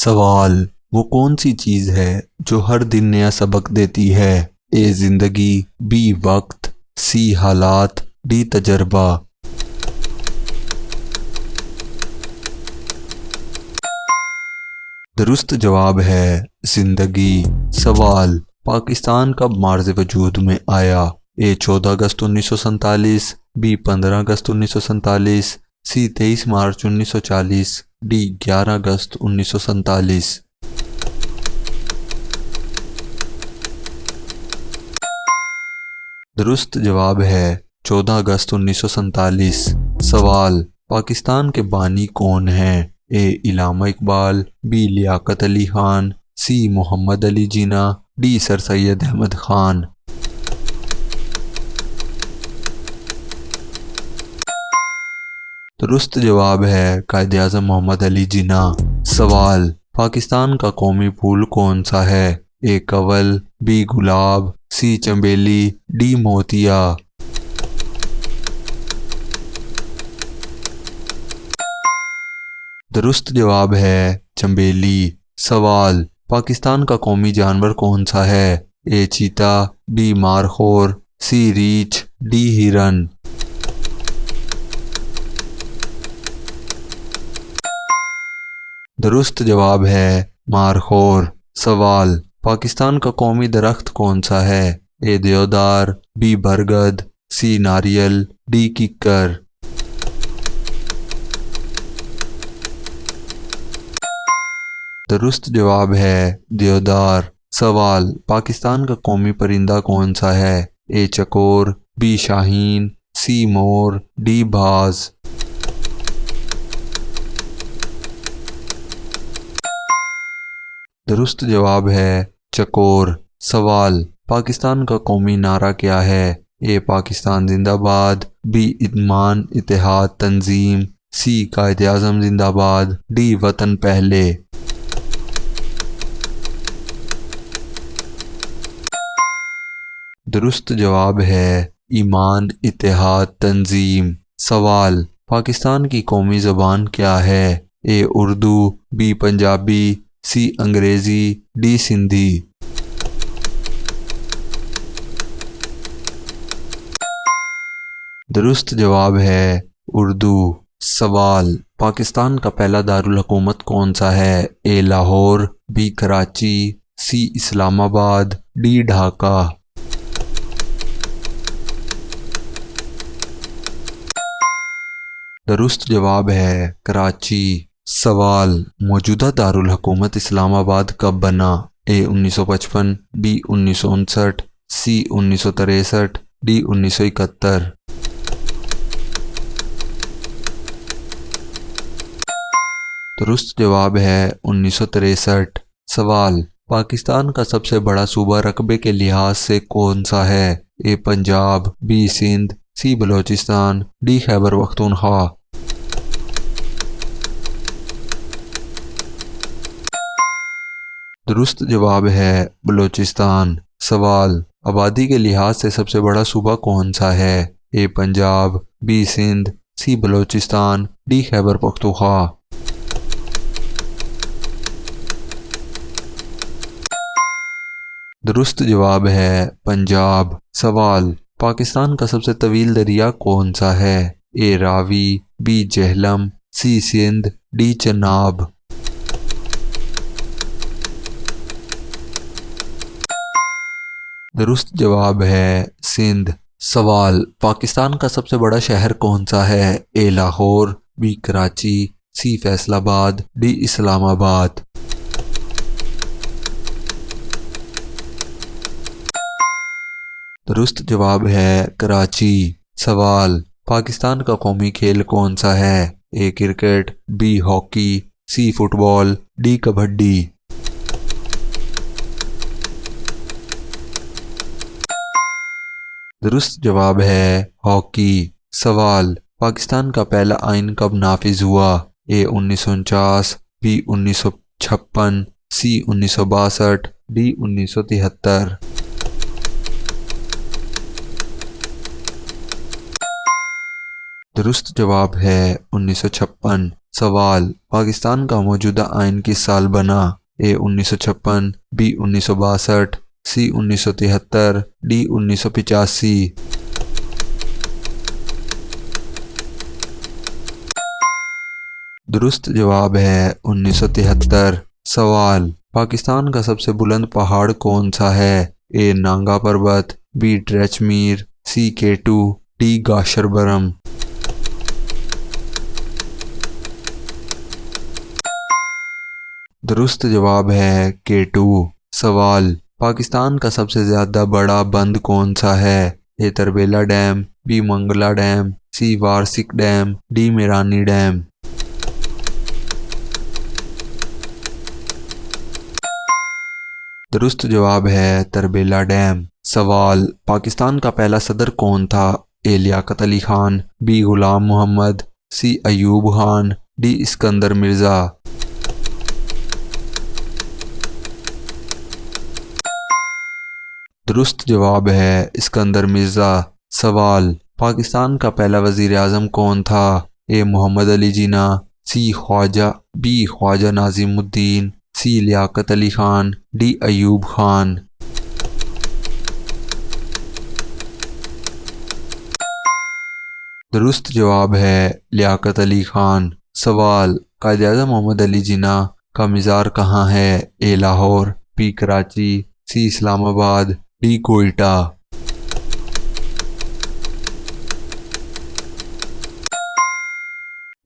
सवाल, वो कौन सी चीज है जो हर दिन नया सबक देती है? ए जिंदगी, बी वक्त, सी हालात, डी तजर्बा। दुरुस्त जवाब है जिंदगी। सवाल, पाकिस्तान कब मार्ज़ वजूद में आया? ए 14 अगस्त 1947, बी 15 अगस्त 1947, सी 23 मार्च 1940, डी 11 अगस्त 1947। दुरुस्त जवाब है 14 अगस्त 1947। सवाल, पाकिस्तान के बानी कौन हैं? ए इलामा इकबाल, बी लियाकत अली खान, सी मोहम्मद अली जिन्ना, डी सर सैयद अहमद खान। दुरुस्त जवाब है कायद आज़म मोहम्मद अली जिन्ना। सवाल, पाकिस्तान का कौमी फूल कौन सा है? ए कंवल, बी गुलाब, सी चंबेली, डी मोतिया। दुरुस्त जवाब है चंबेली। सवाल, पाकिस्तान का कौमी जानवर कौन सा है? ए चीता, बी मारखोर, सी रीछ, डी हिरन। दुरुस्त जवाब है मारखोर। सवाल, पाकिस्तान का कौमी दरख्त कौन सा है? ए देवदार, बी बरगद, सी नारियल, डी किक्कर। दुरुस्त जवाब है देवदार। सवाल, पाकिस्तान का कौमी परिंदा कौन सा है? ए चकोर, बी शाहीन, सी मोर, डी बाज। दुरुस्त जवाब है चकोर। सवाल, पाकिस्तान का कौमी नारा क्या है? ए पाकिस्तान जिंदाबाद, बी इत्मीनान इत्तेहाद तंजीम, सी कायद आज़म जिंदाबाद, डी वतन पहले। दुरुस्त जवाब है ईमान इत्तेहाद तंजीम। सवाल, पाकिस्तान की कौमी ज़बान क्या है? ए उर्दू, बी पंजाबी, सी अंग्रेज़ी, डी सिंधी। दुरुस्त जवाब है उर्दू। सवाल, पाकिस्तान का पहला दारुल हुकूमत कौन सा है? ए लाहौर, बी कराची, सी इस्लामाबाद, डी ढाका। दुरुस्त जवाब है कराची। सवाल, मौजूदा दारुल हुकूमत इस्लामाबाद कब बना? ए 1955, बी 1959, सी 1963, डी 1971। दुरुस्त जवाब है 1963। सवाल, पाकिस्तान का सबसे बड़ा सूबा रकबे के लिहाज से कौन सा है? ए पंजाब, बी सिंध, सी बलोचिस्तान, डी खैबर पख्तूनख्वा। दुरुस्त जवाब है बलोचिस्तान। सवाल, आबादी के लिहाज से सबसे बड़ा सूबा कौन सा है? ए पंजाब, बी सिंध, सी बलोचिस्तान, डी खैबर पख्तूनख्वा। दुरुस्त जवाब है पंजाब। सवाल, पाकिस्तान का सबसे तवील दरिया कौन सा है? ए रावी, बी जेहलम, सी सिंध, डी चनाब। दुरुस्त जवाब है सिंध। सवाल, पाकिस्तान का सबसे बड़ा शहर कौन सा है? ए लाहौर, बी कराची, सी फैसलाबाद, डी इस्लामाबाद। दुरुस्त जवाब है कराची। सवाल, पाकिस्तान का कौमी खेल कौन सा है? A cricket, B hockey, C football, D kabaddi. दुरुस्त जवाब है हॉकी। सवाल, पाकिस्तान का पहला आइन कब नाफिज हुआ? ए 1949, बी 1956, सी 1962, डी 1973। दुरुस्त जवाब है 1956। सवाल, पाकिस्तान का मौजूदा आइन किस साल बना? ए 1956, बी 1962, सी 1973, डी 1985। दुरुस्त जवाब है 1973। सवाल, पाकिस्तान का सबसे बुलंद पहाड़ कौन सा है? ए नांगा पर्वत, बी ट्रेचमीर, सी K2, डी गाशरबरम। दुरुस्त जवाब है K2। सवाल, पाकिस्तान का सबसे ज्यादा बड़ा बंद कौन सा है? A Tarbela dam, B Mangla dam, C Warsak dam, D Mirani dam. दुरुस्त जवाब है तरबेला डैम। सवाल, पाकिस्तान का पहला सदर कौन था? ए लियाकत अली खान, बी गुलाम मोहम्मद, सी अयूब खान, डी इस्कंदर मिर्जा। दुरुस्त जवाब है इस्कंदर मिर्जा। सवाल, पाकिस्तान का पहला वजीर आजम कौन था? ए मोहम्मद अली जिन्ना, सी ख्वाजा, बी ख्वाजा नाजिमुद्दीन, सी लियाकत अली खान, डी अयूब खान। दुरुस्त जवाब है लियाकत अली खान। सवाल, कायद आज़म मोहम्मद अली जिन्ना का मज़ार कहाँ है? ए लाहौर, बी कराची, सी इस्लामाबाद, डी कोयटा।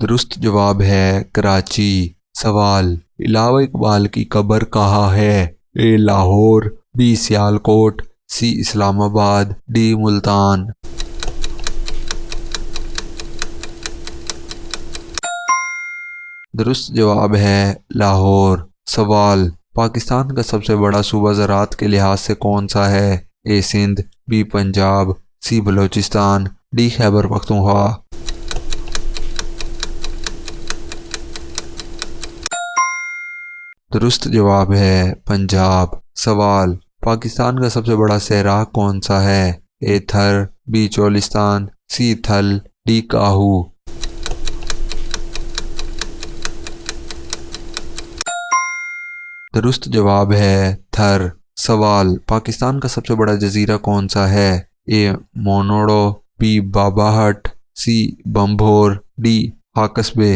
दुरुस्त जवाब है कराची। सवाल, इलावा इकबाल की कब्र कहाँ है? ए लाहौर, बी सियालकोट, सी इस्लामाबाद, डी मुल्तान। दुरुस्त जवाब है लाहौर। सवाल, पाकिस्तान का सबसे बड़ा सूबा ज़राअत के लिहाज से कौन सा है? ए सिंध, बी पंजाब, सी बलोचिस्तान, डी खैबर पख्तूनख्वा। दुरुस्त जवाब है पंजाब। सवाल, पाकिस्तान का सबसे बड़ा सहरा कौन सा है? ए थर, बी चोलिस्तान, सी थल, डी काहू। दुरुस्त जवाब है थर। सवाल, पाकिस्तान का सबसे बड़ा जजीरा कौन सा है? ए मोनोडो, बी बाबाहट, सी बम्भोर, डी हाकसबे।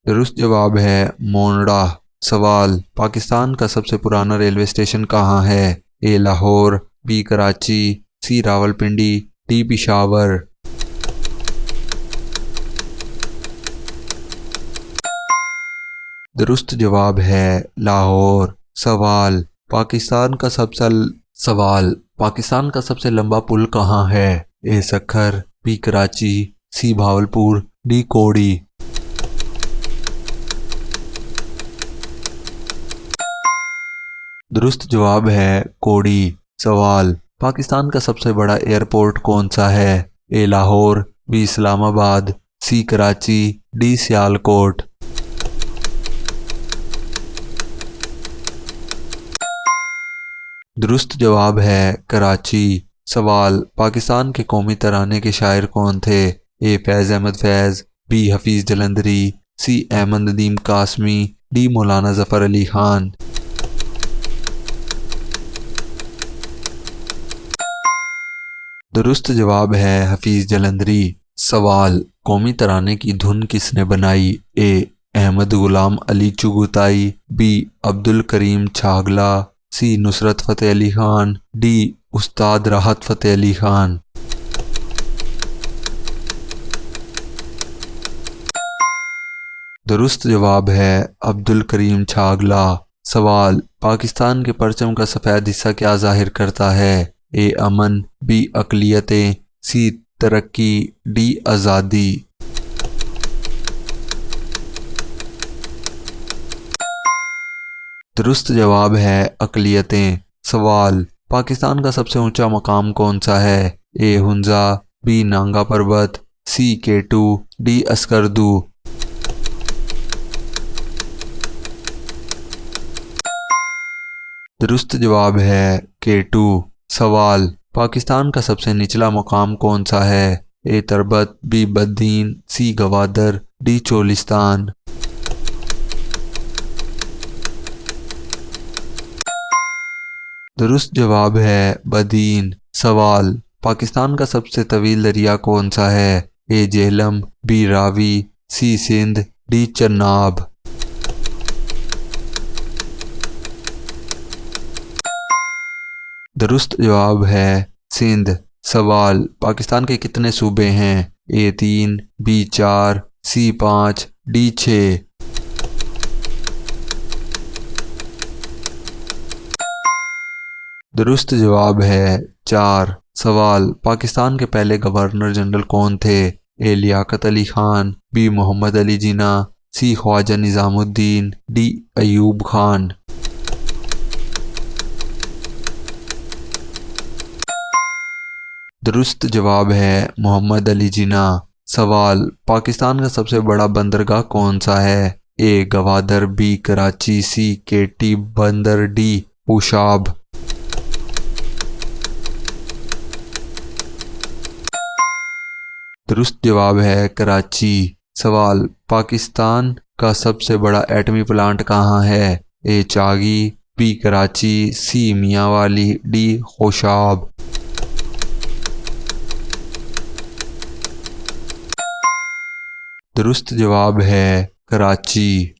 दुरुस्त जवाब है मोनडा। सवाल, पाकिस्तान का सबसे पुराना रेलवे स्टेशन कहाँ है? ए लाहौर, बी कराची, सी रावलपिंडी, डी पिशावर। दुरुस्त जवाब है लाहौर। सवाल, पाकिस्तान का सबसे लंबा पुल कहाँ है? ए सखर, बी कराची, सी भावलपुर, डी कोड़ी। दुरुस्त जवाब है कोड़ी। सवाल, पाकिस्तान का सबसे बड़ा एयरपोर्ट कौन सा है? ए लाहौर, बी इस्लामाबाद, सी कराची, डी सियालकोट। दुरुस्त जवाब है कराची। सवाल, पाकिस्तान के कौमी तराने के शायर कौन थे? ए फैज़ अहमद फैज़, बी हफीज़ जलंधरी, सी अहमद नदीम कासमी, डी मौलाना ज़फ़र अली खान। दुरुस्त जवाब है हफीज़ जलंधरी। सवाल, कौमी तराने की धुन किसने बनाई? ए अहमद गुलाम अली चुगताई, बी अब्दुल करीम छागला, सी नुसरत फ़तेह अली खान, डी उस्ताद राहत फ़तेह अली खान। दुरुस्त जवाब है अब्दुल करीम छागला। सवाल, पाकिस्तान के परचम का सफ़ेद हिस्सा क्या जाहिर करता है? ए अमन, बी अक़लियतें, सी तरक्की, डी आज़ादी। दुरुस्त जवाब है अक़लियतें। सवाल, पाकिस्तान का सबसे ऊंचा मकाम कौन सा है? ए हुंजा, बी नांगा पर्वत, सी K2, डी अस्करदू। दुरुस्त जवाब है K2। सवाल, पाकिस्तान का सबसे निचला मुकाम कौन सा है? ए तरबत, बी बद्दीन, सी गवादर, डी चोलिस्तान। दुरुस्त जवाब है बदीन। सवाल, पाकिस्तान का सबसे तवील दरिया कौन सा है? ए झेलम, बी रावी, सी सिंध, डी चन्नाब। दुरुस्त जवाब है सिंध। सवाल, पाकिस्तान के कितने सूबे हैं? ए 3, बी 4, सी 5, डी 6। दुरुस्त जवाब है 4। सवाल, पाकिस्तान के पहले गवर्नर जनरल कौन थे? ए लियाकत अली खान, बी मोहम्मद अली जिन्ना, सी ख्वाजा निज़ामुद्दीन, डी अयूब खान। दुरुस्त जवाब है मोहम्मद अली जिन्ना। सवाल, पाकिस्तान का सबसे बड़ा बंदरगाह कौन सा है? ए गवादर, बी कराची, सी केटी बंदर, डी उशाब। दुरुस्त जवाब है कराची। सवाल, पाकिस्तान का सबसे बड़ा एटमी प्लांट कहाँ है? ए चागी, बी कराची, सी मियांवाली, डी होशाब। दुरुस्त जवाब है कराची।